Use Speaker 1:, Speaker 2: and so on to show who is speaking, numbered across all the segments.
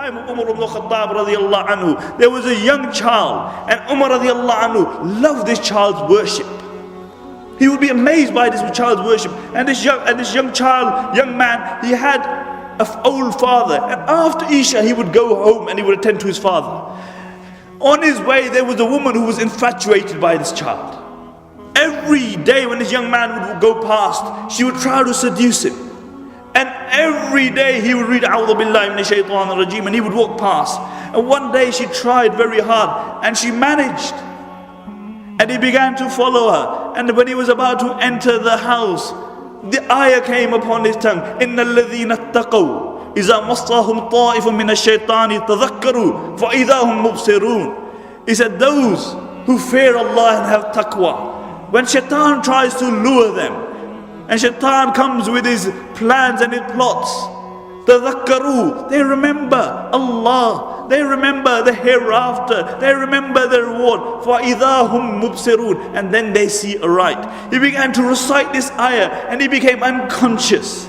Speaker 1: time of Umar ibn Khattab radiallahu anhu, there was a young child, and Umar radiallahu anhu loved this child's worship. He would be amazed by this child's worship. And this young man, he had an old father. And after Isha, he would go home and he would attend to his father. On his way, there was a woman who was infatuated by this child. Every day when this young man would go past, she would try to seduce him. And every day he would read A'udhu Billahi Minash Shaitanir Rajeem, and he would walk past. And one day she tried very hard and she managed. And he began to follow her. And when he was about to enter the house, the ayah came upon his tongue. إِنَّ الَّذِينَ اتَّقَوْا إِذَا مَصَّهُمْ طَائِفٌ مِّنَ الشَّيْطَانِ تَذَكَّرُوا فَإِذَا هُمْ مُبْصِرُونَ. He said, those who fear Allah and have taqwa, when shaitan tries to lure them, and shaitan comes with his plans and his plots, تَذَكَّرُوا, they remember Allah, they remember the hereafter, they remember the reward. فَإِذَا هُمْ مُبْصِرُونَ, and then they see aright. He began to recite this ayah and he became unconscious.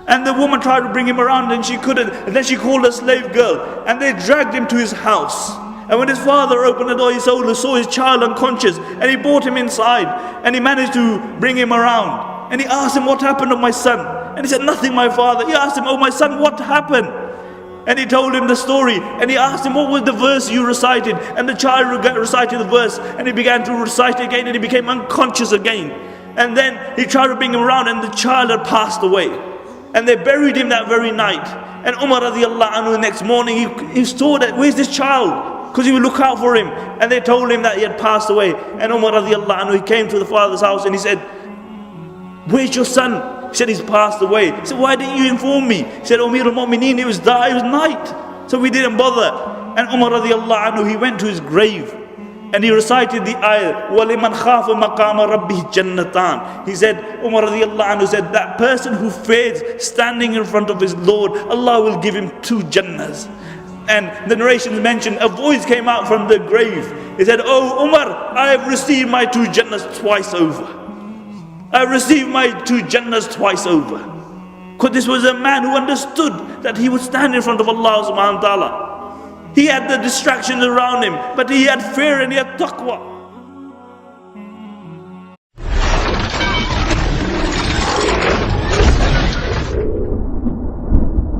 Speaker 1: And the woman tried to bring him around and she couldn't. And then she called a slave girl and they dragged him to his house. And when his father opened the door, he saw his child unconscious, and he brought him inside and he managed to bring him around. And he asked him, what happened to my son? And he said, nothing, my father. He asked him, oh my son, what happened? And he told him the story, and he asked him, what was the verse you recited? And the child recited the verse, and he began to recite it again, and he became unconscious again. And then he tried to bring him around, and the child had passed away. And they buried him that very night. And Umar radiallahu anhu, the next morning, he saw that, where's this child? Because he would look out for him. And they told him that he had passed away. And Umar radiallahu anhu, he came to the father's house and he said, where's your son? He said, he's passed away. He said, why didn't you inform me? He said, Amir al-Mu'mineen, it was night. So we didn't bother. And Umar radiallahu anhu, he went to his grave. And he recited the ayah, وَلِمَنْ خَافَ مَقَامَ رَبِّهِ جَنَّتَانِ. He said, Umar radiallahu anhu said, that person who fears standing in front of his Lord, Allah will give him 2 Jannahs. And the narrations mentioned, a voice came out from the grave. He said, oh Umar, I have received my 2 Jannahs twice over. I have received my 2 Jannahs twice over. Because this was a man who understood that he would stand in front of Allah subhanahu wa ta'ala. He had the distractions around him, but he had fear and he had taqwa.